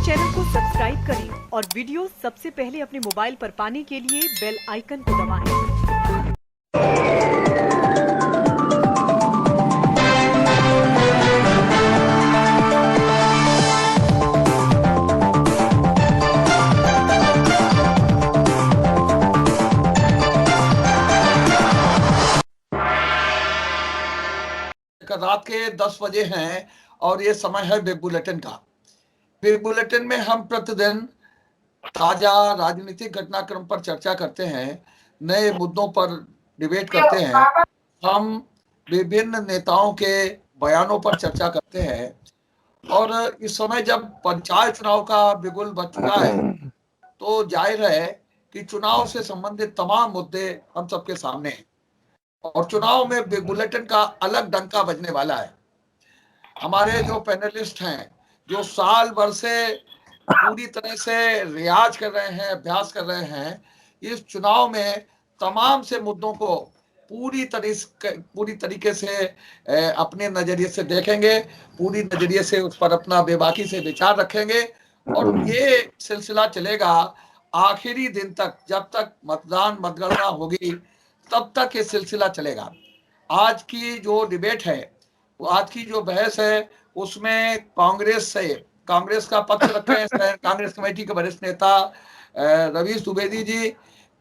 Channel को subscribe करें और वीडियो सबसे पहले अपने मोबाइल पर पाने के लिए बेल आइकन को दबाएं। रात के 10 बजे हैं और ये समय है वेब बुलेटिन का। वेब बुलेटिन में हम प्रतिदिन ताजा राजनीतिक घटनाक्रम पर चर्चा करते हैं, नए मुद्दों पर डिबेट करते हैं, हम विभिन्न नेताओं के बयानों पर चर्चा करते हैं। और इस समय जब पंचायत चुनाव का बिगुल बज चुका है तो जाहिर है कि चुनाव से संबंधित तमाम मुद्दे हम सबके सामने हैं और चुनाव में वेब बुलेटिन का अलग डंका बजने वाला है। हमारे जो पैनलिस्ट हैं, जो साल भर से पूरी तरह से रियाज कर रहे हैं, अभ्यास कर रहे हैं, इस चुनाव में तमाम से मुद्दों को पूरी तरीके से अपने नजरिए से देखेंगे, पूरी नजरिए से उस पर अपना बेबाकी से विचार रखेंगे और ये सिलसिला चलेगा आखिरी दिन तक, जब तक मतगणना होगी तब तक ये सिलसिला चलेगा। आज की जो डिबेट है, आज की जो बहस है, उसमें कांग्रेस का पक्ष रखे हैं कांग्रेस कमेटी के वरिष्ठ नेता रवीश द्विवेदी जी,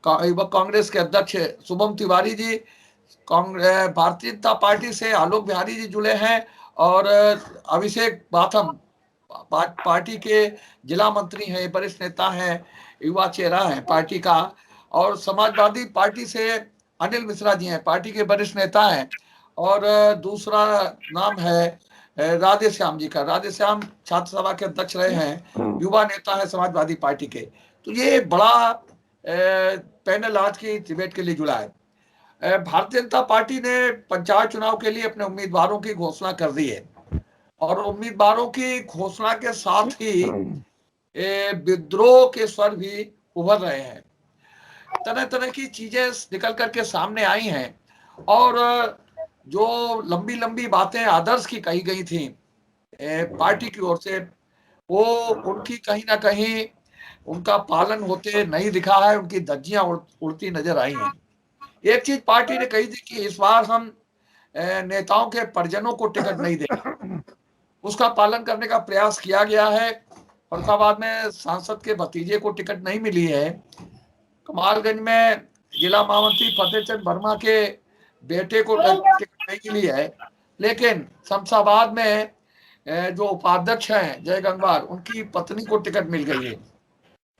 कांग्रेस के अध्यक्ष शुभम तिवारी जी, भारतीय जनता पार्टी से आलोक बिहारी जी जुड़े हैं और अभिषेक बाथम पार्टी के जिला मंत्री हैं, वरिष्ठ नेता हैं, युवा चेहरा है पार्टी का, और समाजवादी पार्टी से अनिल मिश्रा जी हैं, पार्टी के वरिष्ठ नेता हैं, और दूसरा नाम है राधे श्याम जी का। राधे श्याम छात्र सभा के अध्यक्ष रहे हैं, युवा नेता है समाजवादी पार्टी के। तो ये बड़ा पैनल आज की डिबेट के लिए जुड़ा है। भारतीय जनता पार्टी ने पंचायत चुनाव के लिए अपने उम्मीदवारों की घोषणा कर दी है और उम्मीदवारों की घोषणा के साथ ही विद्रोह के स्वर भी उभर रहे हैं। तरह तरह की चीजें निकल करके सामने आई हैं और जो लंबी लंबी बातें आदर्श की कही गई थी पार्टी की ओर से, वो उनकी कहीं ना कहीं उनका पालन होते नहीं दिखा है, उनकी धज्जियां उड़ती नजर आई हैं। एक चीज पार्टी ने कही थी कि इस बार हम नेताओं के परिजनों को टिकट नहीं देंगे, उसका पालन करने का प्रयास किया गया है। फरुखाबाद में सांसद के भतीजे को टिकट नहीं मिली है, कमालगंज में जिला महामंत्री फतेहचंद वर्मा के बेटे को टिकट नहीं मिली है, लेकिन शमशाबाद में जो उपाध्यक्ष हैं जय गंगवार, उनकी पत्नी को टिकट मिल गई है।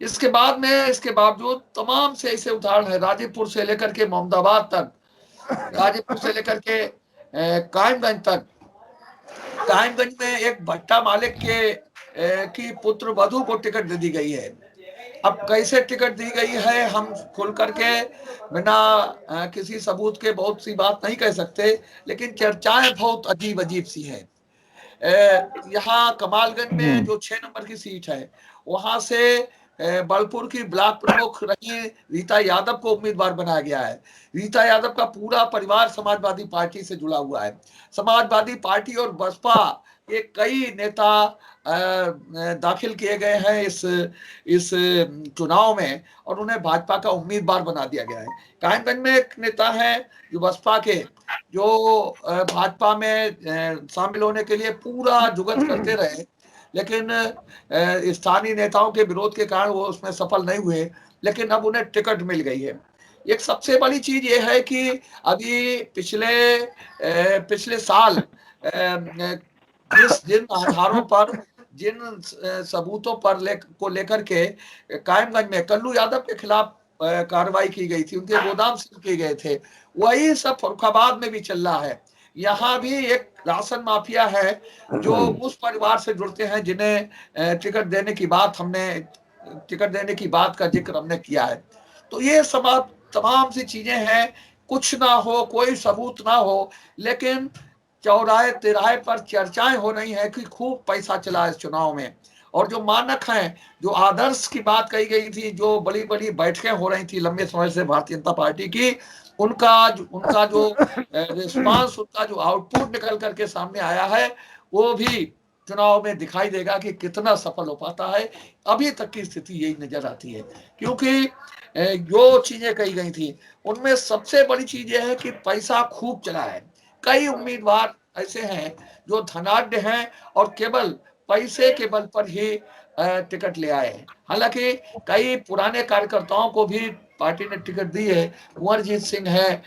इसके बावजूद तमाम से ऐसे उदाहरण है, राजीपुर से लेकर के मोहम्मदाबाद तक, राजीपुर से लेकर के कायमगंज तक। कायमगंज में एक भट्टा मालिक की पुत्र वधू को टिकट दे दी गई है। अब कैसे टिकट दी गई है हम खुल करके बिना किसी सबूत के बहुत सी बात नहीं कह सकते, लेकिन चर्चाएं बहुत अजीब अजीब सी हैं। यहाँ कमालगंज में जो 6 नंबर की सीट है, वहां से बलपुर की ब्लॉक प्रमुख रही रीता यादव को उम्मीदवार बनाया गया है। रीता यादव का पूरा परिवार समाजवादी पार्टी से जुड़ा हुआ है। समाजवादी पार्टी और बसपा के कई नेता दाखिल किए गए हैं इस चुनाव में और उन्हें भाजपा का उम्मीदवार बना दिया गया है। कायमगंज में एक नेता है जो बसपा के, जो भाजपा में शामिल होने के लिए पूरा जुगत करते रहे, लेकिन स्थानीय नेताओं के विरोध के कारण वो उसमें सफल नहीं हुए, लेकिन अब उन्हें टिकट मिल गई है। एक सबसे बड़ी चीज ये है कि अभी पिछले साल जिन आधारों पर, जिन सबूतों पर लेकर के कायमगंज में कल्लू यादव के खिलाफ कार्रवाई की गई थी, उनके गोदाम सील किए गए थे, वही सब फरुखाबाद में भी चल रहा है। यहाँ भी एक राशन माफिया है जो उस परिवार से जुड़ते हैं जिन्हें टिकट देने की बात का जिक्र हमने किया है। तो ये सब तमाम सी चीजें हैं, कुछ ना हो, कोई सबूत ना हो, लेकिन चौराहे तिराहे पर चर्चाएं हो रही हैं कि खूब पैसा चला इस चुनाव में। और जो मानक हैं, जो आदर्श की बात कही गई थी, जो बड़ी बड़ी बैठकें हो रही थी लंबे समय से भारतीय जनता पार्टी की, उनका जो रिस्पांस, उनका जो आउटपुट निकल करके सामने आया है, वो भी चुनाव में दिखाई देगा कि कितना सफल हो पाता है। अभी तक की स्थिति यही नजर आती है, क्योंकि जो चीजें कही गई थी उनमें सबसे बड़ी चीज यह है कि पैसा खूब चला है। कई उम्मीदवार ऐसे हैं जो धनाढ्य हैं और केवल पैसे के बल पर ही टिकट ले आए हैं। हालांकि कई पुराने कार्यकर्ताओं को भी पार्टी ने टिकट दी है। कुंवरजीत सिंह है,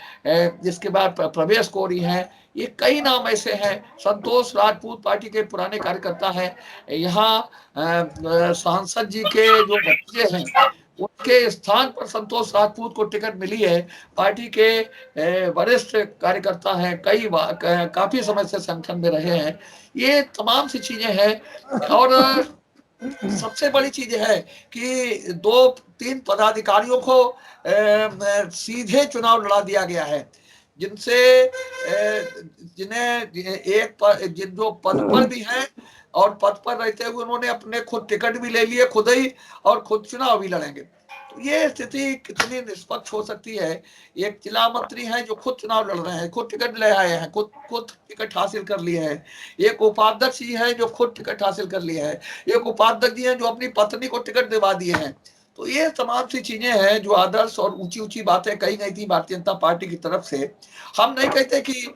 जिसके बाद प्रवेश कोरी है, ये कई नाम ऐसे हैं। संतोष राजपूत पार्टी के पुराने कार्यकर्ता हैं। यहाँ सांसद जी के जो बच्चे हैं उनके स्थान पर संतोष राजपूत को टिकट मिली है। पार्टी के वरिष्ठ कार्यकर्ता हैं, काफी समय से संगठन में रहे हैं। ये तमाम सी चीजें हैं। और सबसे बड़ी चीज है कि 2-3 पदाधिकारियों को सीधे चुनाव लड़ा दिया गया है, जिनसे जिन्हें जिन जो पद पर भी हैं और पद पर रहते हुए उन्होंने अपने खुद टिकट भी ले लिए खुद ही, और खुद चुनाव भी लड़ेंगे। तो ये स्थिति कितनी निष्पक्ष हो सकती है। एक जिला मंत्री हैं जो खुद चुनाव लड़ रहे हैं, खुद टिकट ले आए हैं, खुद टिकट हासिल कर लिए हैं। एक उपाध्यक्ष जी है जो खुद टिकट हासिल कर लिए हैं। एक उपाध्यक्ष जी हैं जो अपनी पत्नी को टिकट दिवा दिए हैं। तो ये तमाम सी चीजें हैं जो आदर्श और ऊंची ऊंची बातें कही गई थी भारतीय जनता पार्टी की तरफ से। हम नहीं कहते कि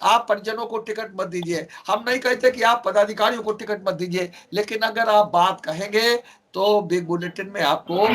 आप परिजनों को टिकट मत दीजिए, हम नहीं कहते कि आप पदाधिकारियों को टिकट मत दीजिए, लेकिन अगर आप बात कहेंगे तो बिग बुलेटिन में आपको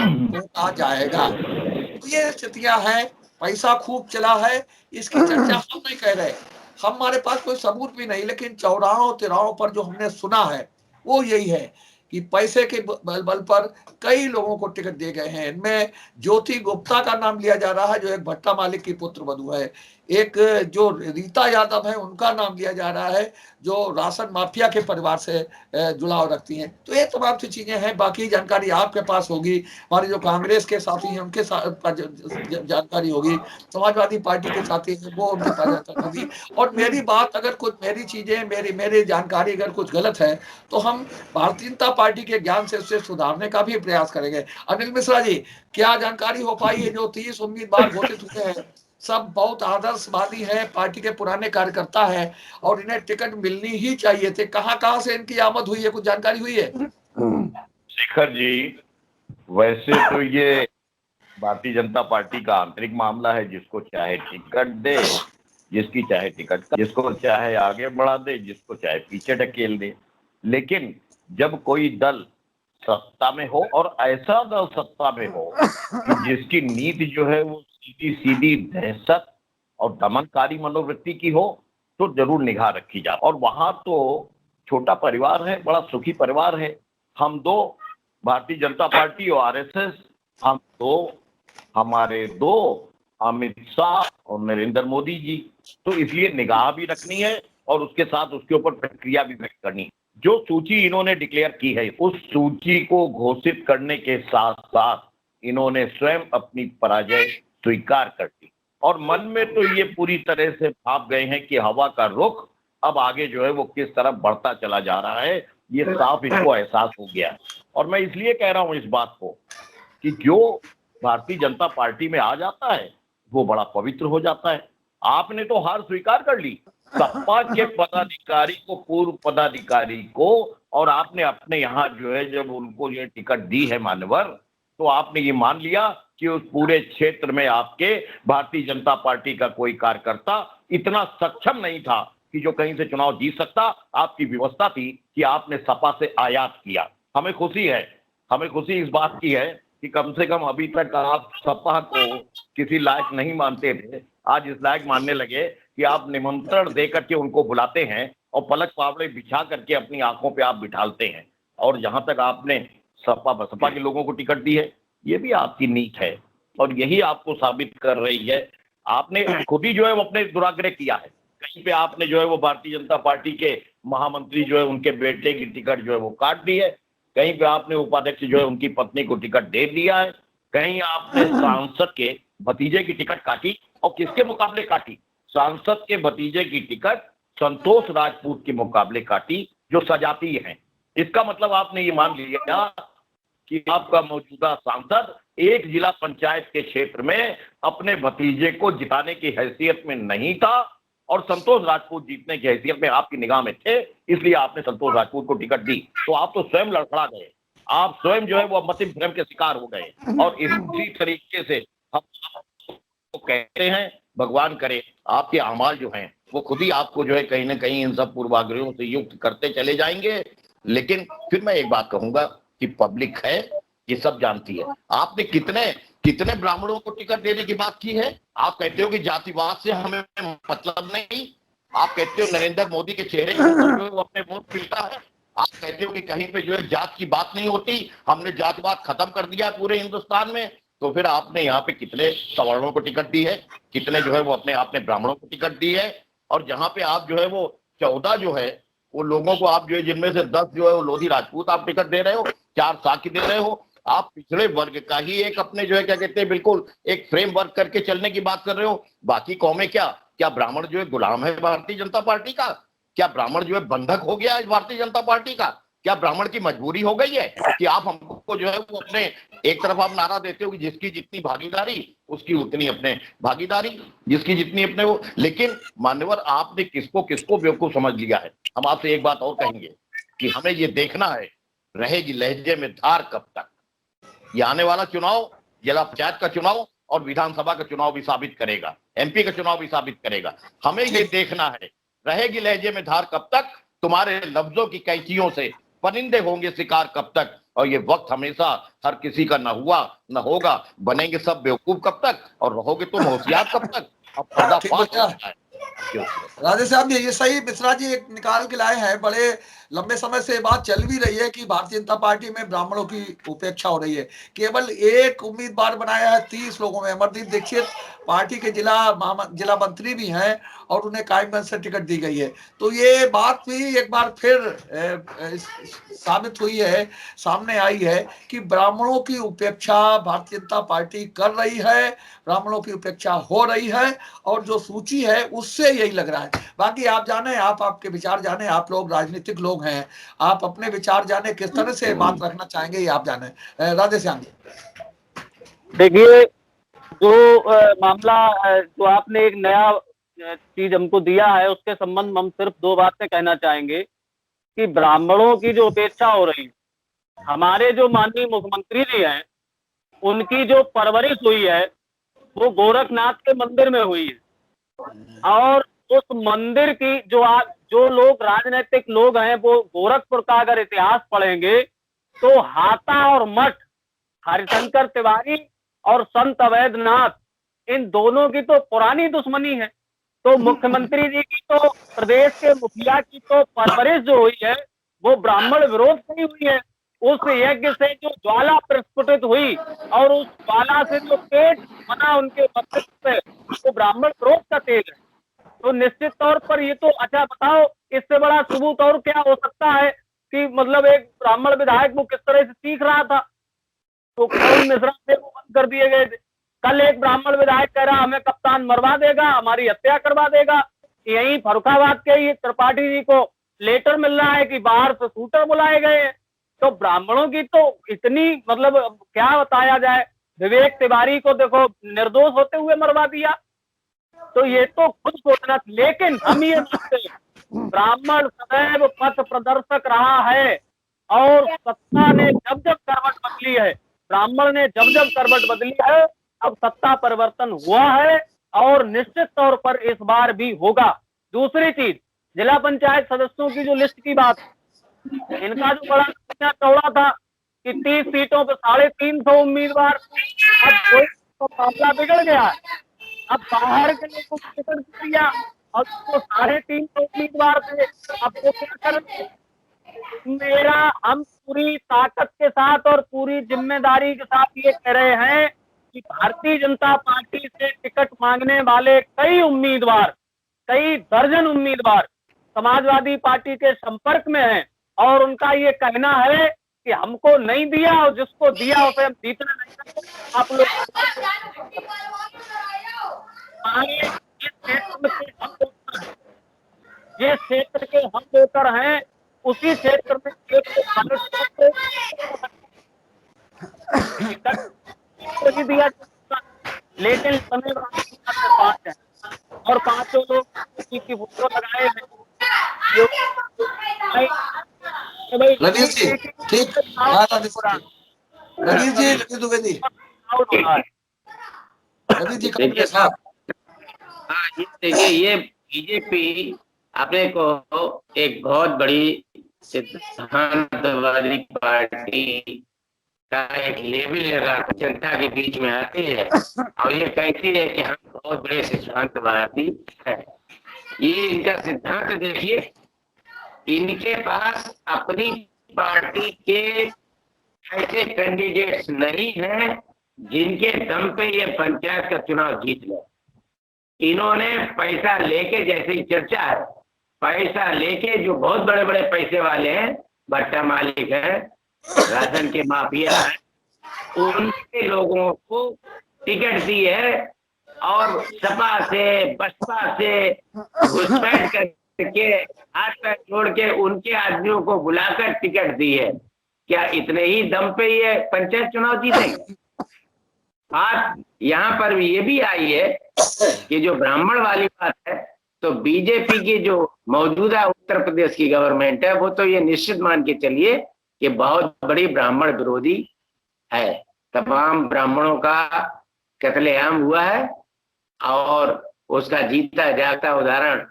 आ जाएगा। तो ये स्थितियां हैं। पैसा खूब चला है, इसकी चर्चा हम नहीं कह रहे, हमारे पास कोई सबूत भी नहीं, लेकिन चौराहों तिराहों पर जो हमने सुना है वो यही है कि पैसे के बल पर कई लोगों को टिकट दिए गए हैं। इनमें ज्योति गुप्ता का नाम लिया जा रहा है जो एक भट्टा मालिक की पुत्र वधू है। एक जो रीता यादव है उनका नाम लिया जा रहा है जो राशन माफिया के परिवार से जुड़ाव रखती हैं। तो ये तमाम सी चीजें हैं। बाकी जानकारी आपके पास होगी, हमारे जो कांग्रेस के साथी हैं उनके जानकारी होगी, समाजवादी पार्टी के साथी हैं वो उनके पास जानकारी होगी। और मेरी बात अगर कुछ, मेरी चीजें, मेरी जानकारी अगर कुछ गलत है तो हम भारतीय जनता पार्टी के ज्ञान से उसे सुधारने का भी प्रयास करेंगे। अनिल मिश्रा जी, क्या जानकारी हो पाई है? जो 30 उम्मीदवार घोषित हुए हैं सब बहुत आदर्शवादी है, पार्टी के पुराने कार्यकर्ता है और इन्हें टिकट मिलनी ही चाहिए थे। कहां से इनकी आमद हुई है, कुछ जानकारी हुई है? शेखर जी, वैसे तो ये भारतीय जनता पार्टी का आंतरिक मामला है। जिसको चाहे टिकट दे, जिसकी चाहे टिकट, जिसको चाहे आगे बढ़ा दे, जिसको चाहे पीछे ढकेल दे। लेकिन जब कोई दल सत्ता में हो और ऐसा दल सत्ता में हो कि जिसकी नीति जो है वो सीधी सीधी दहशत और दमनकारी मनोवृत्ति की हो, तो जरूर निगाह रखी जाए। और वहां तो छोटा परिवार है, बड़ा सुखी परिवार है। हम दो, भारतीय जनता पार्टी और आरएसएस, हम दो, हमारे दो अमित शाह और नरेंद्र मोदी जी। तो इसलिए निगाह भी रखनी है और उसके साथ उसके ऊपर प्रक्रिया भी व्यक्त करनी है। जो सूची इन्होंने डिक्लेयर की है उस सूची को घोषित करने के साथ साथ इन्होंने स्वयं अपनी पराजय स्वीकार कर ली और मन में तो ये पूरी तरह से भाप गए हैं कि हवा का रुख अब आगे जो है वो किस तरफ बढ़ता चला जा रहा है, ये साफ इनको एहसास हो गया। और मैं इसलिए कह रहा हूं इस बात को कि जो भारतीय जनता पार्टी में आ जाता है वो बड़ा पवित्र हो जाता है। आपने तो हार स्वीकार कर ली, सपा के पदाधिकारी को, पूर्व पदाधिकारी को, और आपने अपने यहाँ जो है जब उनको ये टिकट दी है मान्यवर, तो आपने ये मान लिया कि उस पूरे क्षेत्र में आपके भारतीय जनता पार्टी का कोई कार्यकर्ता इतना सक्षम नहीं था कि जो कहीं से चुनाव जीत सकता। आपकी व्यवस्था थी कि आपने सपा से आयात किया। हमें खुशी है, हमें खुशी इस बात की है कि कम से कम अभी तक आप सपा को किसी लायक नहीं मानते थे, आज इस लायक मानने लगे कि आप निमंत्रण दे करके उनको बुलाते हैं और पलक पावड़े बिछा करके अपनी आंखों पे आप बिठालते हैं। और जहां तक आपने सपा के लोगों को टिकट दी है, ये भी आपकी नीत है और यही आपको साबित कर रही है। आपने खुद ही जो है वो अपने दुराग्रह किया है। कहीं पे आपने जो है वो भारतीय जनता पार्टी के महामंत्री जो है उनके बेटे की टिकट जो है वो काट दी है, कहीं पे आपने उपाध्यक्ष जो है उनकी पत्नी को टिकट दे दिया है, कहीं आपने सांसद के भतीजे की टिकट काटी। और किसके मुकाबले काटी? सांसद के भतीजे की टिकट संतोष राजपूत के मुकाबले काटी जो सजाती है। इसका मतलब आपने ये मान लिया कि आपका मौजूदा सांसद एक जिला पंचायत के क्षेत्र में अपने भतीजे को जिताने की हैसियत में नहीं था और संतोष राजपूत जीतने की हैसियत में आपकी निगाह में थे, इसलिए आपने संतोष राजपूत को टिकट दी। तो आप तो स्वयं लड़खड़ा गए, आप स्वयं जो है वो मतिम भ्रम के शिकार हो गए। और इसी तरीके से हम आपको कहते हैं, भगवान करे आपके अमाल जो हैं वो खुद ही आपको जो है कहीं ना कहीं इन सब पूर्वाग्रहों से युक्त करते चले जाएंगे। लेकिन फिर मैं एक बात कहूंगा कि पब्लिक है, ये सब जानती है। आपने कितने ब्राह्मणों को टिकट देने की बात की है? आप कहते हो कि जातिवाद से हमें मतलब नहीं, आप कहते हो नरेंद्र मोदी के चेहरे पर जो है वो अपने वोट पीटा है, आप कहते हो कि कहीं पे जो है जात की बात नहीं होती, हमने जातिवाद खत्म कर दिया पूरे हिंदुस्तान में। तो फिर आपने यहाँ पे कितने सवर्णों को टिकट दी है, कितने जो है वो अपने आपने ब्राह्मणों को टिकट दी है? और जहां पे आप जो है वो 14 जो है वो लोगों को आप जो है जिनमें से 10 जो है वो लोधी राजपूत आप टिकट दे रहे हो, 4 साकी दे रहे हो, आप पिछड़े वर्ग का ही एक अपने जो है क्या कहते हैं बिल्कुल एक फ्रेमवर्क करके चलने की बात कर रहे हो। बाकी कौमें क्या ब्राह्मण जो है गुलाम है भारतीय जनता पार्टी का? क्या ब्राह्मण जो है बंधक हो गया है भारतीय जनता पार्टी का? क्या ब्राह्मण की मजबूरी हो गई है कि आप हमको जो है वो अपने एक तरफ आप नारा देते हो कि जिसकी जितनी भागीदारी उसकी उतनी अपने भागीदारी, जिसकी जितनी अपने वो। लेकिन मान्यवर आपने किसको किसको बेवकूफ समझ लिया है? हम आपसे एक बात और कहेंगे कि हमें ये देखना है रहेगी लहजे में धार कब तक। ये आने वाला चुनाव जिला पंचायत का चुनाव और विधानसभा का चुनाव भी साबित करेगा, एमपी का चुनाव भी साबित करेगा। हमें ये देखना है रहेगी लहजे में धार कब तक, तुम्हारे लफ्जों की कैंचियों से परिंदे होंगे शिकार कब तक। और ये वक्त हमेशा हर किसी का न हुआ न होगा, बनेंगे सब बेवकूफ कब तक और रहोगे तुम होशियार कब तक। अब पर्दाफाश राधे साहब ये सही मिश्रा जी एक निकाल के लाए हैं। बड़े लंबे समय से बात चल भी रही है कि भारतीय जनता पार्टी में ब्राह्मणों की उपेक्षा हो रही है। केवल एक उम्मीदवार बनाया है 30 लोगों में। अमरदीप दीक्षित पार्टी के जिला मंत्री भी हैं और उन्हें कायमगंज से टिकट दी गई है। तो ये बात भी एक बार फिर साबित हुई है, सामने आई है कि ब्राह्मणों की उपेक्षा भारतीय जनता पार्टी कर रही है, ब्राह्मणों की उपेक्षा हो रही है। और जो सूची है उससे यही लग रहा है। बाकी आप जाने, आपके विचार जाने, आप लोग राजनीतिक लोग हैं, आप अपने विचार जाने, किस तरह से बात रखना चाहेंगे ये आप जाने। राधे श्याम जी। देखिए, जो मामला जो आपने एक नया चीज हमको दिया है उसके संबंध में हम सिर्फ 2 बातें कहना चाहेंगे कि ब्राह्मणों की जो उपेक्षा हो रही है, हमारे जो माननीय मुख्यमंत्री जी हैं उनकी जो परवरिश हुई है वो गोरखनाथ के मंदिर में हुई है। और उस मंदिर की जो लोग राजनीतिक लोग हैं वो गोरखपुर का अगर इतिहास पढ़ेंगे तो हाता और मठ, हरिशंकर तिवारी और संत अवैधनाथ, इन दोनों की तो पुरानी दुश्मनी है। तो मुख्यमंत्री जी की तो प्रदेश के मुखिया की तो परवरिश जो हुई है वो ब्राह्मण विरोध से ही हुई है। उस यज्ञ से जो ज्वाला प्रस्फुटित हुई और उस ज्वाला से जो पेट बना उनके मस्तिष्क पे, वो ब्राह्मण विरोध का तेल है। तो निश्चित तौर पर ये तो, अच्छा बताओ इससे बड़ा सबूत और क्या हो सकता है कि मतलब एक ब्राह्मण विधायक वो किस तरह से सीख रहा था। तो करुण मिश्रा से वो बंद कर दिए गए थे। कल एक ब्राह्मण विधायक कह रहा हमें कप्तान मरवा देगा, हमारी हत्या करवा देगा। यही फर्रुखाबाद के ही त्रिपाठी जी को लेटर मिल रहा है कि बाहर से शूटर बुलाए गए हैं। तो ब्राह्मणों की तो इतनी मतलब क्या बताया जाए। विवेक तिवारी को देखो निर्दोष होते हुए मरवा दिया। तो ये तो खुद सोचना। लेकिन हम ये मानते हैं ब्राह्मण सदैव पथ प्रदर्शक रहा है और सत्ता ने जब जब करवट बदली है, ब्राह्मण ने जब जब करवट बदली है, अब सत्ता परिवर्तन हुआ है और निश्चित तौर पर इस बार भी होगा। दूसरी चीज, जिला पंचायत सदस्यों की जो लिस्ट की बात, इनका जो बड़ा चौड़ा था कि 30 सीटों पर 350 उम्मीदवार, अब कोई तो मामला बिगड़ गया है। अब बाहर के लोगों को टिकट दिया और तो 350 उम्मीदवार थे, अब वो क्या करेंगे। हम पूरी ताकत के साथ और पूरी जिम्मेदारी के साथ ये कह रहे हैं कि भारतीय जनता पार्टी से टिकट मांगने वाले कई दर्जन उम्मीदवार समाजवादी पार्टी के संपर्क में हैं और उनका ये कहना है कि हमको नहीं दिया और जिसको दिया उसे हम जीतने नहीं सकते। आप लोग जिस क्षेत्र के हम वोटर हैं उसी क्षेत्र में नहीं दिया, लेकिन समय 5 है और 5 लोग जी की फोटो लगाए हैं। रनीश जी ठीक, हाँ रनीश जी, रनीश द्विवेदी, रनीश जी देखिए हाँ। हाँ, ये देखिए, ये बीजेपी अपने को एक बहुत बड़ी सिद्धांतवादी पार्टी का एक लेबल लगा जनता के बीच में आती है और ये कहती है कि हम बहुत बड़े सिद्धांतवादी है। ये इनका सिद्धांत देखिए, इनके पास अपनी पार्टी के ऐसे कैंडिडेट्स नहीं हैं जिनके दम पे ये पंचायत का चुनाव जीत ले। इन्होंने पैसा लेके, जैसे ही चर्चा है, पैसा लेके जो बहुत बड़े बड़े पैसे वाले हैं, भट्टा मालिक है, राशन के माफिया है, उनके लोगों को टिकट दी है और सपा से बसपा से घुसपैठ करके हाथ पैर जोड़ के उनके आदमियों को बुलाकर टिकट दी है। क्या इतने ही दम पे ये पंचायत चुनाव जीतेंगे? बात यहाँ पर ये भी आई है कि जो ब्राह्मण वाली बात है, तो बीजेपी की जो मौजूदा उत्तर प्रदेश की गवर्नमेंट है, वो तो ये निश्चित मान के चलिए कि बहुत बड़ी ब्राह्मण विरोधी है। तमाम ब्राह्मणों का कत्लेआम हुआ है और उसका जीता जागता उदाहरण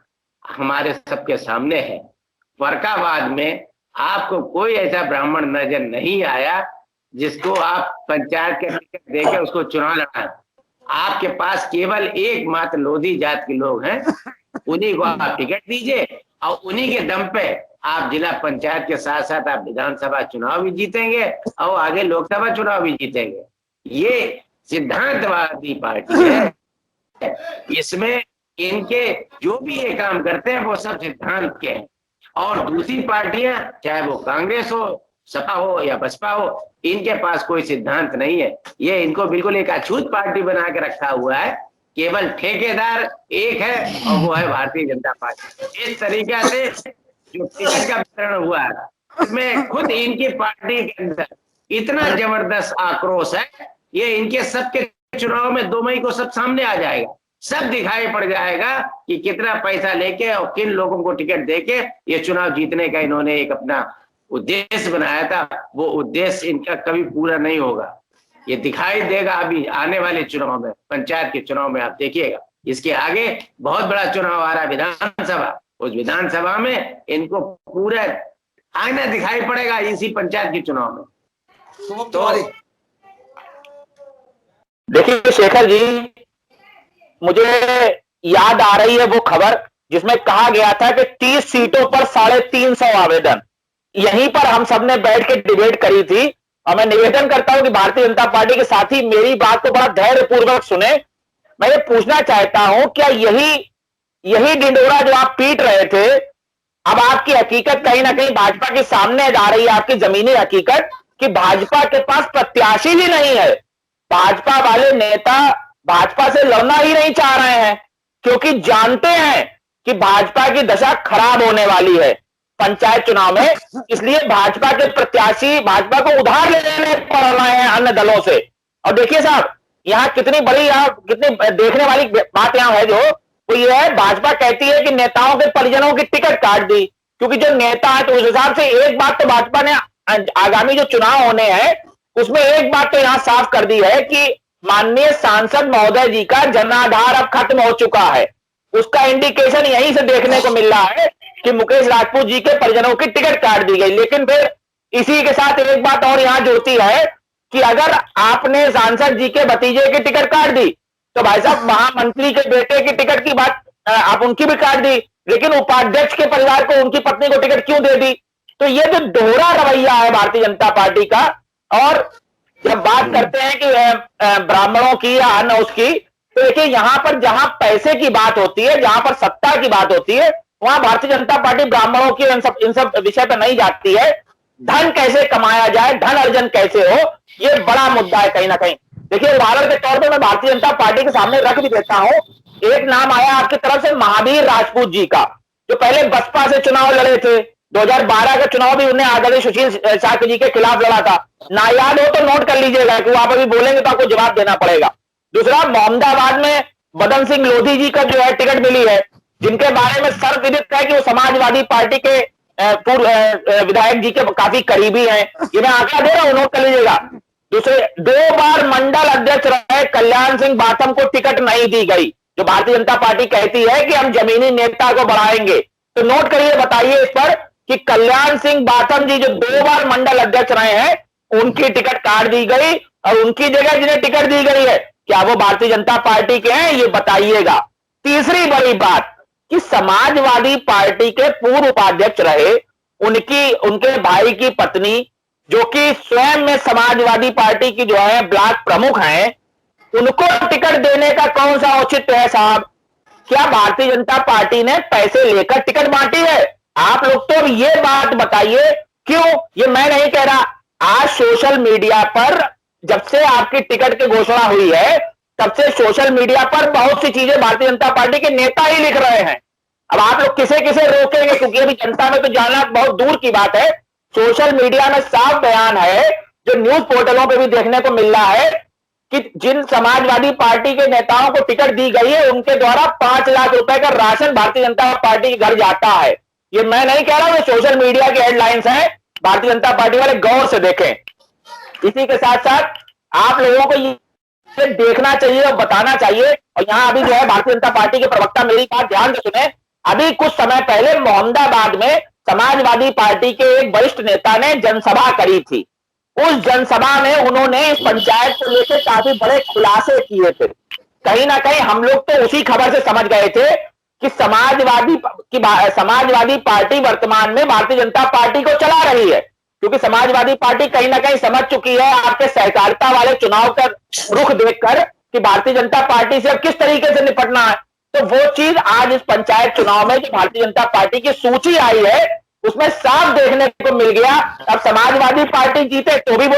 हमारे सबके सामने है। फरकाबाद में आपको कोई ऐसा ब्राह्मण नजर नहीं आया जिसको आप पंचायत के टिकट देकर उसको चुनाव लड़ा। आपके पास केवल एकमात्र लोधी जात के लोग हैं, उन्हीं को आप टिकट दीजिए और उन्हीं के दम पे आप जिला पंचायत के साथ साथ आप विधानसभा चुनाव भी जीतेंगे और आगे लोकसभा चुनाव भी जीतेंगे। ये सिद्धांतवादी पार्टी है, इसमें इनके जो भी ये काम करते हैं वो सब सिद्धांत के हैं। और दूसरी पार्टियां, चाहे वो कांग्रेस हो, सपा हो या बसपा हो, इनके पास कोई सिद्धांत नहीं है। ये इनको बिल्कुल एक अछूत पार्टी बना के रखा हुआ है। केवल ठेकेदार एक है और वो है भारतीय जनता पार्टी। इस तरीके से जो टिकट का वितरण हुआ है, इसमें खुद इनकी पार्टी के अंदर इतना जबरदस्त आक्रोश है, ये इनके सबके चुनाव में 2 मई को सब सामने आ जाएगा। सब दिखाई पड़ जाएगा कि कितना पैसा लेके और किन लोगों को टिकट देके ये चुनाव जीतने का इन्होंने एक अपना उद्देश्य बनाया था। वो उद्देश्य इनका कभी पूरा नहीं होगा। ये दिखाई देगा अभी आने वाले चुनाव में, पंचायत के चुनाव में आप देखिएगा। इसके आगे बहुत बड़ा चुनाव आ रहा है, विधानसभा। उस विधानसभा में इनको पूरा आईना दिखाई पड़ेगा इसी पंचायत के चुनाव में। तो देखिए शेखर जी, मुझे याद आ रही है वो खबर जिसमें कहा गया था कि 30 सीटों पर 350 आवेदन। यहीं पर हम सबने बैठ के डिबेट करी थी और मैं निवेदन करता हूं कि भारतीय जनता पार्टी के साथी मेरी बात को बड़ा धैर्य पूर्वक सुने। मैं ये पूछना चाहता हूं, क्या यही डिंडोरा जो आप पीट रहे थे, अब आपकी हकीकत कहीं ना कहीं भाजपा के सामने जा रही है, आपकी जमीनी हकीकत, कि भाजपा के पास प्रत्याशी ही नहीं है। भाजपा वाले नेता भाजपा से लड़ना ही नहीं चाह रहे हैं क्योंकि जानते हैं कि भाजपा की दशा खराब होने वाली है पंचायत चुनाव में। इसलिए भाजपा के प्रत्याशी भाजपा को उधार लेने पड़ रहे हैं अन्य दलों से। और देखिए साहब, यहाँ कितनी देखने वाली बात यहाँ है, जो वो ये है, भाजपा कहती है कि नेताओं के परिजनों की टिकट काट दी, क्योंकि जो नेता है तो उस हिसाब से एक बात तो भाजपा ने आगामी जो चुनाव होने हैं उसमें एक बात तो यहाँ साफ कर दी है कि माननीय सांसद महोदय जी का जनाधार अब खत्म हो चुका है। उसका इंडिकेशन यहीं से देखने को मिल रहा है कि मुकेश राजपूत जी के परिजनों की टिकट काट दी गई। लेकिन फिर इसी के साथ एक बात और यहां जुड़ती है कि अगर आपने सांसद जी के भतीजे की टिकट काट दी तो भाई साहब महामंत्री के बेटे की टिकट की बात आप उनकी भी काट दी, लेकिन उपाध्यक्ष के परिवार को उनकी पत्नी को टिकट क्यों दे दी? तो ये जो दोहरा रवैया है भारतीय जनता पार्टी का, और जब बात करते हैं कि ब्राह्मणों की या अन्य उसकी, तो देखिए यहां पर जहां पैसे की बात होती है, जहां पर सत्ता की बात होती है, वहां भारतीय जनता पार्टी ब्राह्मणों की इन सब विषय पर नहीं जाती है। धन कैसे कमाया जाए, धन अर्जन कैसे हो, ये बड़ा मुद्दा है कहीं ना कहीं। देखिए उदाहरण के तौर पर मैं भारतीय जनता पार्टी के सामने रख भी देता हूं। एक नाम आया आपकी तरफ से महावीर राजपूत जी का, जो पहले बसपा से चुनाव लड़े थे। 2012 का चुनाव भी उन्हें आदरणीय सुशील शाक्य जी के खिलाफ लड़ा था। ना याद हो तो नोट कर लीजिएगा कि वो आप अभी बोलेंगे तो आपको जवाब देना पड़ेगा। दूसरा, मोहम्मदाबाद में बदन सिंह लोधी जी का जो है टिकट मिली है, जिनके बारे में सर्वविदित है कि वो समाजवादी पार्टी के पूर्व विधायक जी के काफी करीबी हैं। ये मैं आंकड़ा दे रहा हूं, नोट कर लीजिएगा। दूसरे, 2 बार मंडल अध्यक्ष रहे कल्याण सिंह बाथम को टिकट नहीं दी गई। जो भारतीय जनता पार्टी कहती है कि हम जमीनी नेता को बढ़ाएंगे, तो नोट करिए, बताइए इस पर कि कल्याण सिंह बाथम जी जो 2 बार मंडल अध्यक्ष रहे हैं, उनकी टिकट काट दी गई और उनकी जगह जिन्हें टिकट दी गई है, क्या वो भारतीय जनता पार्टी के हैं? ये बताइएगा। तीसरी बड़ी बात कि समाजवादी पार्टी के पूर्व उपाध्यक्ष रहे, उनके भाई की पत्नी जो कि स्वयं में समाजवादी पार्टी की जो है ब्लॉक प्रमुख हैं, उनको टिकट देने का कौन सा औचित्य है साहब? क्या भारतीय जनता पार्टी ने पैसे लेकर टिकट बांटी है? आप लोग तो ये बात बताइए, क्यों? ये मैं नहीं कह रहा, आज सोशल मीडिया पर जब से आपकी टिकट की घोषणा हुई है, तब से सोशल मीडिया पर बहुत सी चीजें भारतीय जनता पार्टी के नेता ही लिख रहे हैं। अब आप लोग किसे किसे रोकेंगे, क्योंकि अभी जनता में तो जाना बहुत दूर की बात है। सोशल मीडिया में साफ बयान है, जो न्यूज पोर्टलों पे भी देखने को मिल रहा है कि जिन समाजवादी पार्टी के नेताओं को टिकट दी गई है, उनके द्वारा 5 लाख रुपए का राशन भारतीय जनता पार्टी के घर जाता है। ये मैं नहीं कह रहा हूं, सोशल मीडिया की हेडलाइंस हैं, भारतीय जनता पार्टी वाले गौर से देखें। इसी के साथ साथ आप लोगों को ये देखना चाहिए और बताना चाहिए। और यहां अभी जो है भारतीय जनता पार्टी के प्रवक्ता मेरी बात ध्यान से सुने। अभी कुछ समय पहले मोहम्मदाबाद में समाजवादी पार्टी के एक वरिष्ठ नेता ने जनसभा करी थी। उस जनसभा में उन्होंने इस पंचायत को लेकर काफी बड़े खुलासे किए थे। कहीं ना कहीं हम लोग तो उसी खबर से समझ गए थे कि समाजवादी पार्टी वर्तमान में भारतीय जनता पार्टी को चला रही है, क्योंकि समाजवादी पार्टी कहीं ना कहीं समझ चुकी है आपके सहकारिता वाले चुनाव का रुख देखकर कि भारतीय जनता पार्टी से अब किस तरीके से निपटना है। तो वो चीज आज इस पंचायत चुनाव में जो भारतीय जनता पार्टी की सूची आई है, उसमें साफ देखने को मिल गया। अब समाजवादी पार्टी जीते तो भी वो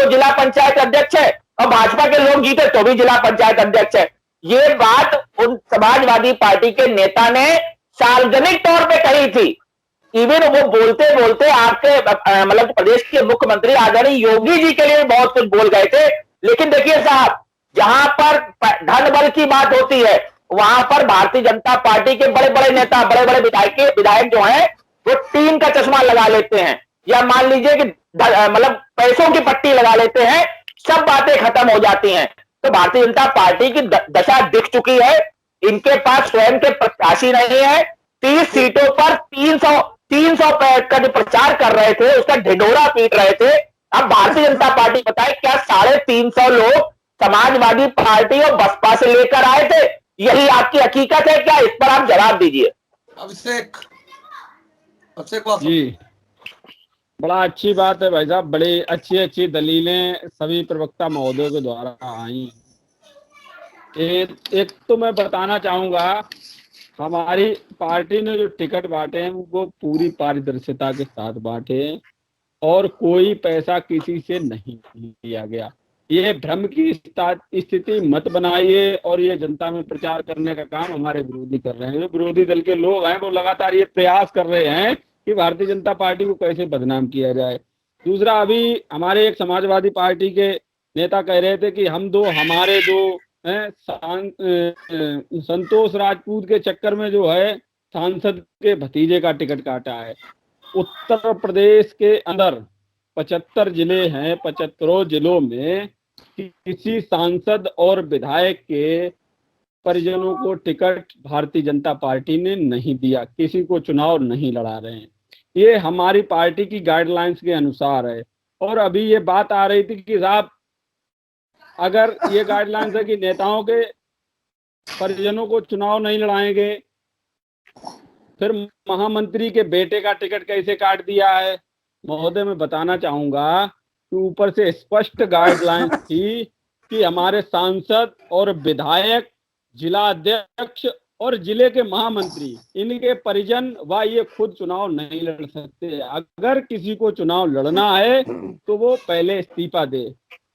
जिला पंचायत अध्यक्ष है, और भाजपा के लोग जीते तो भी जिला पंचायत अध्यक्ष है। ये बात उन समाजवादी पार्टी के नेता ने सार्वजनिक तौर पे कही थी। इवन वो बोलते बोलते आपके मतलब प्रदेश के मुख्यमंत्री आदरणीय योगी जी के लिए बहुत कुछ बोल गए थे। लेकिन देखिए साहब, जहां पर धन बल की बात होती है, वहां पर भारतीय जनता पार्टी के बड़े बड़े नेता, बड़े बड़े विधायक जो हैं, वो टीम का चश्मा लगा लेते हैं, या मान लीजिए कि मतलब पैसों की पट्टी लगा लेते हैं, सब बातें खत्म हो जाती हैं। तो भारतीय जनता पार्टी की दशा दिख चुकी है। इनके पास स्वयं के प्रत्याशी नहीं है। 30 सीटों पर 300 का जो प्रचार कर रहे थे, उसका ढिंढोरा पीट रहे थे। अब भारतीय जनता पार्टी बताए, क्या 350 लोग समाजवादी पार्टी और बसपा से लेकर आए थे? यही आपकी हकीकत है क्या? इस पर आप जवाब दीजिए। अभिषेक जी, बड़ा अच्छी बात है भाई साहब, बड़ी अच्छी दलीलें सभी प्रवक्ता महोदयों के द्वारा आई। एक तो मैं बताना चाहूंगा, हमारी पार्टी ने जो टिकट बांटे हैं वो पूरी पारदर्शिता के साथ बांटे हैं और कोई पैसा किसी से नहीं लिया गया। ये भ्रम की स्थिति मत बनाइए और ये जनता में प्रचार करने का काम हमारे विरोधी कर रहे हैं। जो विरोधी दल के लोग हैं वो लगातार ये प्रयास कर रहे हैं कि भारतीय जनता पार्टी को कैसे बदनाम किया जाए। दूसरा, अभी हमारे एक समाजवादी पार्टी के नेता कह रहे थे कि हमारे दो संतोष राजपूत के चक्कर में जो है सांसद के भतीजे का टिकट काटा है। उत्तर प्रदेश के अंदर 75 जिले हैं, 75 जिलों में किसी सांसद और विधायक के परिजनों को टिकट भारतीय जनता पार्टी ने नहीं दिया, किसी को चुनाव नहीं लड़ा रहे हैं। ये हमारी पार्टी की गाइडलाइंस के अनुसार है। और अभी ये बात आ रही थी कि साहब, अगर ये गाइडलाइंस है कि नेताओं के परिजनों को चुनाव नहीं लड़ाएंगे, फिर महामंत्री के बेटे का टिकट कैसे काट दिया है? महोदय, मैं बताना चाहूंगा कि ऊपर से स्पष्ट गाइडलाइंस थी कि हमारे सांसद और विधायक, जिला अध्यक्ष और जिले के महामंत्री, इनके परिजन व ये खुद चुनाव नहीं लड़ सकते। अगर किसी को चुनाव लड़ना है तो वो पहले इस्तीफा दे।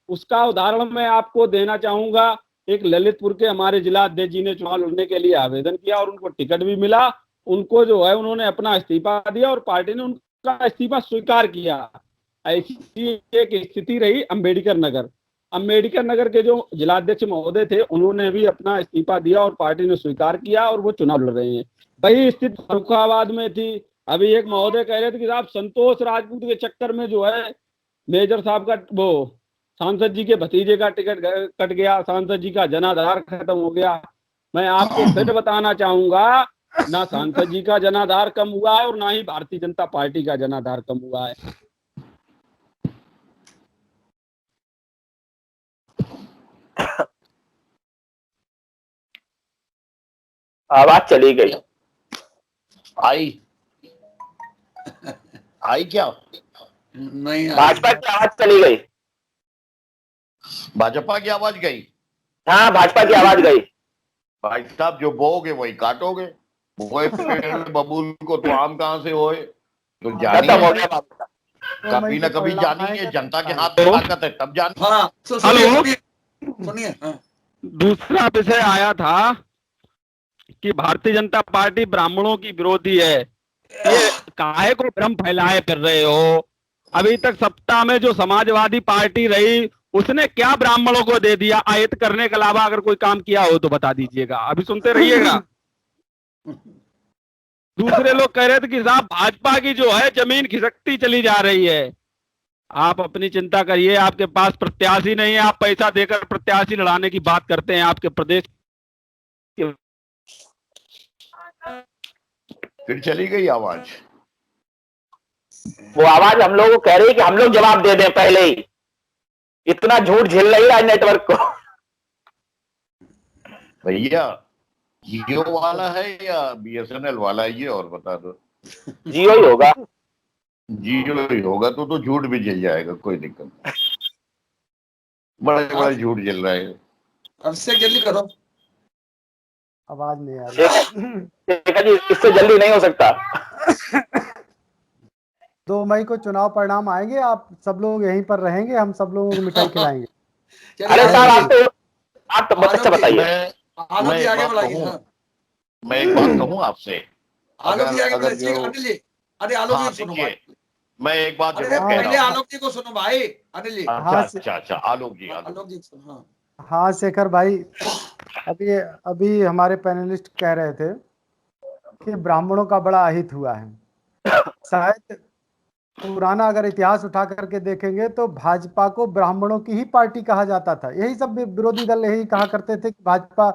उसका उदाहरण मैं आपको देना चाहूंगा। एक ललितपुर के हमारे जिला अध्यक्ष जी ने चुनाव लड़ने के लिए आवेदन किया और उनको टिकट भी मिला। उनको जो है उन्होंने अपना इस्तीफा दिया और पार्टी ने उनका इस्तीफा स्वीकार किया। ऐसी एक स्थिति रही अम्बेडकर नगर। अम्बेडकर नगर के जो जिलाध्यक्ष महोदय थे उन्होंने भी अपना इस्तीफा दिया और पार्टी ने स्वीकार किया और वो चुनाव लड़ रहे हैं। वही स्थिति फर्रुखाबाद में थी। अभी एक महोदय कह रहे थे कि साहब संतोष राजपूत के चक्कर में जो है मेजर साहब का वो सांसद जी के भतीजे का टिकट कट गया, सांसद जी का जनाधार खत्म हो गया। मैं आपको फिर बताना चाहूंगा, ना सांसद जी का जनाधार कम हुआ है और ना ही भारतीय जनता पार्टी का जनाधार कम हुआ है। आवाज चली गई। आई क्या? नहीं, भाजपा की आवाज चली गई। भाजपा की आवाज गई? हाँ, भाजपा की आवाज गई। भाई साहब, जो बोओगे वही काटोगे। बोए पेड़ बबूल को तो आम कहाँ से होए? तो खत्म हो गया बाबू साहब। कभी ना कभी जानिए, जनता के हाथ में ताकत है तब जानिए। हाँ, सुनिए। हाँ। दूसरा विषय आया था कि भारतीय जनता पार्टी ब्राह्मणों की विरोधी है। ये काहे को भ्रम फैलाए कर रहे हो? अभी तक सत्ता में जो समाजवादी पार्टी रही उसने क्या ब्राह्मणों को दे दिया? आयत करने के अलावा अगर कोई काम किया हो तो बता दीजिएगा, अभी सुनते रहिएगा। दूसरे लोग कह रहे थे कि साहब भाजपा की जो है जमीन खिसकती चली जा रही है। आप अपनी चिंता करिए, आपके पास प्रत्याशी नहीं है, आप पैसा देकर प्रत्याशी लड़ाने की बात करते हैं। आपके प्रदेश फिर चली गई आवाज। वो आवाज हम लोग को कह रही है कि हम लोग जवाब दे दें पहले ही। इतना झूठ झेल रही है नेटवर्क को। भैया जियो वाला है या बीएसएनएल वाला है, ये और बता दो। जियो ही होगा। जियो ही होगा तो झूठ भी जल जाएगा, कोई दिक्कत नहीं। बड़े बड़े झूठ जल रहे हैं। अब से जल्दी करो। आवाज नहीं आ रही। जी, इससे जल्दी नहीं हो सकता। 2 मई को चुनाव परिणाम आएंगे, आप सब लोग यहीं पर रहेंगे, हम सब लोगों को मिठाई खिलाएंगे। अरे साहब आप तो अच्छा बताइए। मैं एक बात कहूँ आपसे। अरे आलोक जी सुनो भाई। मैं एक बात पहले आलोक जी को सुनो भाई। अनिल जी। अच्छा आलोक जी हाँ। हाँ शेखर भाई, अभी हमारे पैनलिस्ट कह रहे थे कि ब्राह्मणों का बड़ा अहित हुआ है। शायद पुराना अगर इतिहास उठा करके देखेंगे तो भाजपा को ब्राह्मणों की ही पार्टी कहा जाता था। यही सब विरोधी दल यही कहा करते थे कि भाजपा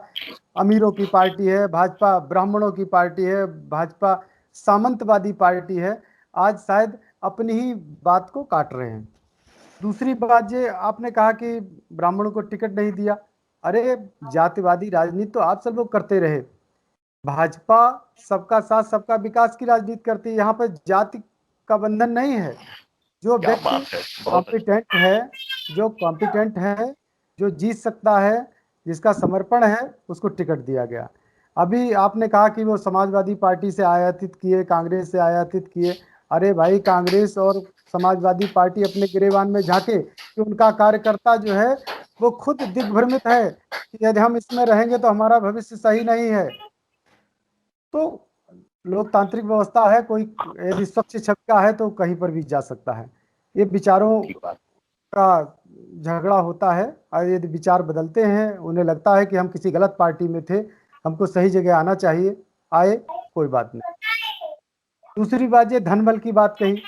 अमीरों की पार्टी है, भाजपा ब्राह्मणों की पार्टी है, भाजपा सामंतवादी पार्टी है। आज शायद अपनी ही बात को काट रहे हैं। दूसरी बात, ये आपने कहा कि ब्राह्मणों को टिकट नहीं दिया। अरे जातिवादी राजनीति तो आप सब लोग करते रहे। भाजपा सबका साथ सबका विकास की राजनीति करती है। यहाँ पर जाति का बंधन नहीं है। जो व्यक्ति कॉम्पिटेंट है, जो जीत सकता है, जिसका समर्पण है, उसको टिकट दिया गया। अभी आपने कहा कि वो समाजवादी पार्टी से आयातित किए, कांग्रेस से आयातित किए। अरे भाई, कांग्रेस और समाजवादी पार्टी अपने गिरेबान में झांके कि उनका कार्यकर्ता जो है वो खुद दिग्भ्रमित है कि यदि हम इसमें रहेंगे तो हमारा भविष्य सही नहीं है। तो लोकतांत्रिक व्यवस्था है, कोई यदि स्वच्छ छवि का है तो कहीं पर भी जा सकता है। ये विचारों का झगड़ा होता है और यदि विचार बदलते हैं, उन्हें लगता है कि हम किसी गलत पार्टी में थे, हमको सही जगह आना चाहिए, आए, कोई बात नहीं। दूसरी बात, ये धनबल की बात कही।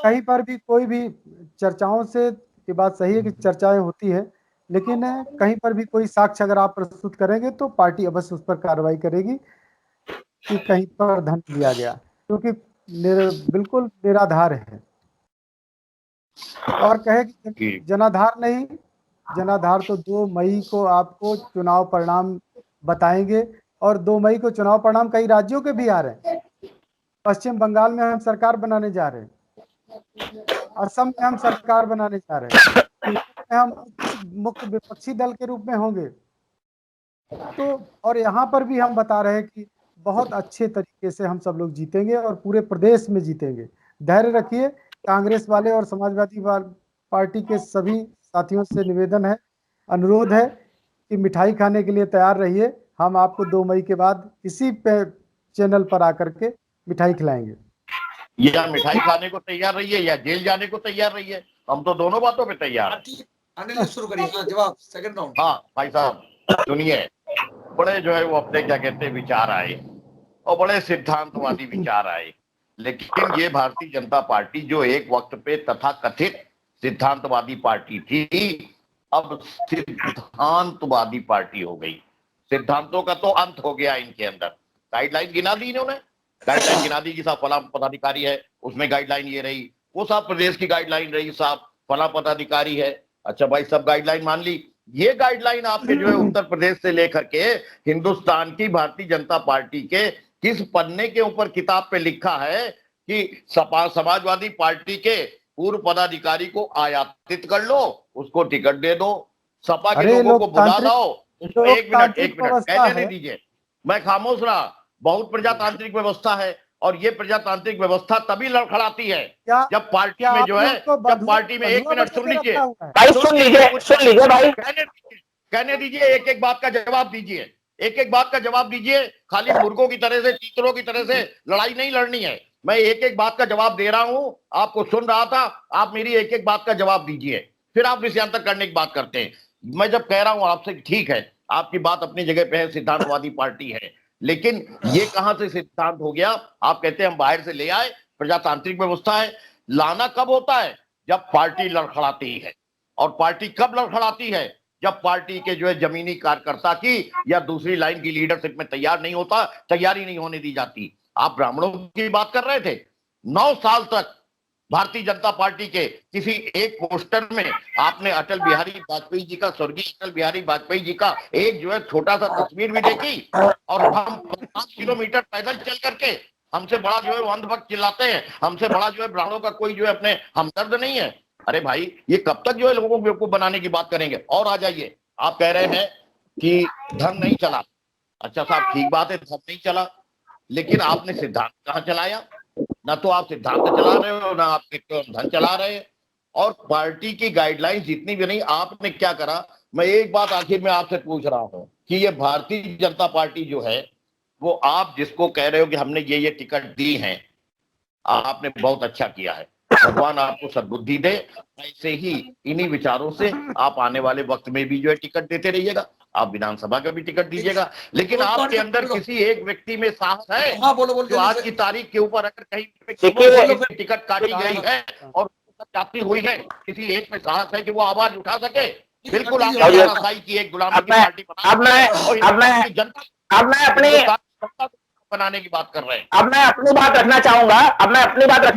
कहीं पर भी कोई भी चर्चाओं से, ये बात सही है कि चर्चाएं होती है, लेकिन कहीं पर भी कोई साक्ष्य अगर आप प्रस्तुत करेंगे तो पार्टी अवश्य उस पर कार्रवाई करेगी कि कहीं पर धन लिया गया, क्योंकि बिल्कुल निराधार है। और कहे कि जनाधार नहीं, जनाधार तो 2 मई को आपको चुनाव परिणाम बताएंगे। और 2 मई को चुनाव परिणाम कई राज्यों के भी आ रहे हैं। पश्चिम बंगाल में हम सरकार बनाने जा रहे हैं, असम में हम सरकार बनाने जा रहे हैं, हम मुख्य विपक्षी दल के रूप में होंगे। तो और यहाँ पर भी हम बता रहे हैं कि बहुत अच्छे तरीके से हम सब लोग जीतेंगे और पूरे प्रदेश में जीतेंगे। धैर्य रखिए। कांग्रेस वाले और समाजवादी पार्टी के सभी साथियों से निवेदन है, अनुरोध है कि मिठाई खाने के लिए तैयार रहिए। हम आपको 2 मई के बाद इसी पे चैनल पर आकर के मिठाई खिलाएंगे। या मिठाई खाने को तैयार रहिए या जेल जाने को तैयार रहिए, हम तो दोनों बातों पे तैयार हैं। अनिल जी शुरू करिए। हाँ, जवाब सेकंड राउंड। हाँ भाई साहब सुनिए, बड़े जो है वो अपने क्या कहते हैं विचार आए और बड़े सिद्धांतवादी विचार आए, लेकिन ये भारतीय जनता पार्टी जो एक वक्त पे तथाकथित सिद्धांतवादी पार्टी थी, अब सिद्धांतवादी पार्टी हो गई। सिद्धांतों का तो अंत हो गया इनके अंदर। गाइडलाइन गिना दी इन्होंने, गाइडलाइन गिना दी कि साहब फला पदाधिकारी है, उसमें गाइडलाइन ये रही, वो साहब प्रदेश की गाइडलाइन रही, साहब फला पदाधिकारी है। अच्छा भाई, सब गाइडलाइन मान ली। ये गाइडलाइन आपके जो है उत्तर प्रदेश से लेकर के हिंदुस्तान की भारतीय जनता पार्टी के किस पन्ने के ऊपर किताब पे लिखा है कि समाजवादी पार्टी के पूर्व पदाधिकारी को आयातित कर लो, उसको टिकट दे दो, सपा के लोगों को बुला लाओ। एक मिनट कहने दीजिए, मैं खामोश रहा। बहुत प्रजातांत्रिक व्यवस्था है और ये प्रजातांत्रिक व्यवस्था तभी लड़खड़ाती है जब पार्टी में जो है, जब पार्टी में, एक मिनट सुन लीजिए भाई, सुन लीजिए भाई, कहने दीजिए, एक एक बात का जवाब दीजिए, एक एक बात का जवाब दीजिए। खाली मुर्गों की तरह से, तीतरों की तरह से लड़ाई नहीं लड़नी है। मैं एक एक बात का जवाब दे रहा हूं, आपको सुन रहा था, आप मेरी एक एक बात का जवाब दीजिए, फिर आप विषयांतर करने की बात करते हैं। मैं जब कह रहा हूं आपसे, ठीक है आपकी बात अपनी जगह पे है, सिद्धांतवादी पार्टी है, लेकिन ये कहां से सिद्धांत हो गया? आप कहते हैं हम बाहर से ले आए, प्रजातांत्रिक व्यवस्था है। लाना कब होता है? जब पार्टी लड़खड़ाती है। और पार्टी कब लड़खड़ाती है? जब पार्टी के जो है जमीनी कार्यकर्ता की या दूसरी लाइन की लीडरशिप में तैयार नहीं होता, तैयारी नहीं होने दी जाती। आप ब्राह्मणों की बात कर रहे थे, 9 साल तक भारतीय जनता पार्टी के किसी एक पोस्टर में आपने अटल बिहारी वाजपेयी जी का, स्वर्गीय अटल बिहारी वाजपेयी जी का एक जो है छोटा सा तस्वीर भी देखी? और हम 5 किलोमीटर पैदल चल करके, हमसे बड़ा जो है वो अंधभक्त चिल्लाते हैं, हमसे बड़ा जो है ब्राह्मणों का कोई जो है अपने हमदर्द नहीं है। अरे भाई, ये कब तक जो है लोगों को बेवकूफ बनाने की बात करेंगे? और आ जाइए, आप कह रहे हैं कि धन नहीं चला। अच्छा साहब, ठीक बात है, धन नहीं चला, लेकिन आपने सिद्धांत कहाँ चलाया? ना तो आप सिद्धांत चला रहे हो, ना आप धन चला रहे हैं। और पार्टी की गाइडलाइन जितनी भी नहीं, आपने क्या करा? मैं एक बात आखिर में आपसे पूछ रहा हूं कि ये भारतीय जनता पार्टी जो है, वो आप जिसको कह रहे हो कि हमने ये टिकट दी है, आपने बहुत अच्छा किया है, भगवान आपको सद्बुद्धि दे। ऐसे ही इन्हीं विचारों से आप आने वाले वक्त में भी जो है टिकट देते रहिएगा। आप विधानसभा का भी टिकट दीजिएगा, लेकिन आपके अंदर किसी एक व्यक्ति में साहस है? हाँ, बोलो जो आज की तारीख के ऊपर अगर कहीं टिकट काटी गई है और जाती हुई है, किसी एक में साहस है कि वो आवाज उठा सके? बिल्कुल आप की एक गुलामी की पार्टी बनाने की बात कर रहे हैं। अब मैं अपनी बात रखना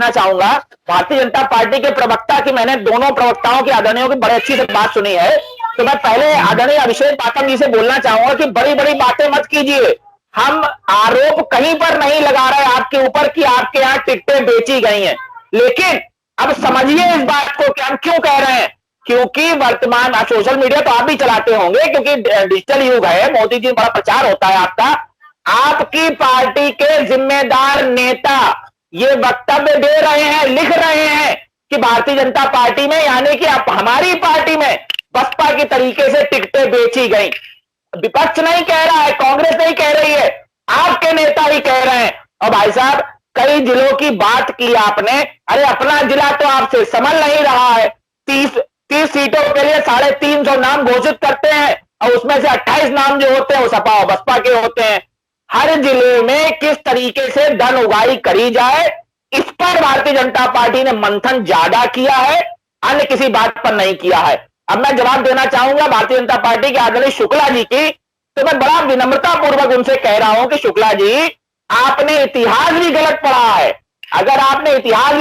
चाहूंगा। भारतीय जनता पार्टी के प्रवक्ता की, मैंने दोनों प्रवक्ताओं की, आदरणीयों की बड़े अच्छी से बात सुनी है, तो मैं पहले आदरणीय अभिषेक पाठक जी से बोलना चाहूंगा कि बड़ी बड़ी बातें मत कीजिए। हम आरोप कहीं पर नहीं लगा रहे आपके ऊपर कि आपके यहाँ टिकटें बेची गई हैं, लेकिन अब समझिए इस बात को कि हम क्यों कह रहे हैं। क्योंकि वर्तमान सोशल मीडिया तो आप भी चलाते होंगे, क्योंकि डिजिटल युग है, मोदी जी बड़ा प्रचार होता है आपका। आपकी पार्टी के जिम्मेदार नेता ये वक्तव्य दे रहे हैं, लिख रहे हैं कि भारतीय जनता पार्टी में, यानी कि आप हमारी पार्टी में बसपा की तरीके से टिकटें बेची गई। विपक्ष नहीं कह रहा है, कांग्रेस नहीं कह रही है, आपके नेता ही कह रहे हैं। और भाई साहब, कई जिलों की बात की आपने, अरे अपना जिला तो आपसे संभल नहीं रहा है। 30 सीटों के लिए 350 नाम घोषित करते हैं और उसमें से 28 नाम जो होते हैं वो सपा और बसपा के होते हैं। हर जिले में किस तरीके से धन उगाही करी जाए, इस पर भारतीय जनता पार्टी ने मंथन ज्यादा किया है, अन्य किसी बात पर नहीं किया है। अब मैं जवाब देना चाहूंगा भारतीय जनता पार्टी के आदरणीय शुक्ला जी की, तो मैं बड़ा विनम्रता पूर्वक उनसे कह रहा हूं कि शुक्ला जी, आपने इतिहास भी गलत पढ़ा है। अगर आपने इतिहास